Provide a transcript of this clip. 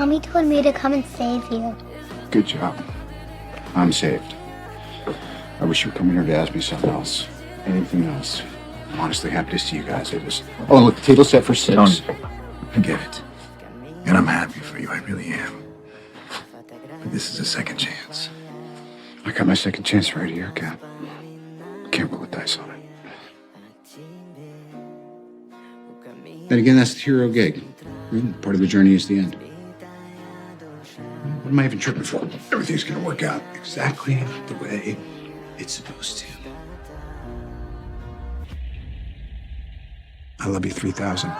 Mommy told me to come and save you. Good job. I'm saved. I wish you were coming here to ask me something else. Anything else. I'm honestly happy to see you guys. Oh, look, the table's set for 6. Tony, I get it. And I'm happy for you, I really am. But this is a second chance. I got my second chance right here, Cap. Can't roll the dice on it. Then again, that's the hero gig. Part of the journey is the end. What am I even tripping for? Everything's gonna work out exactly the way it's supposed to. I love you 3,000.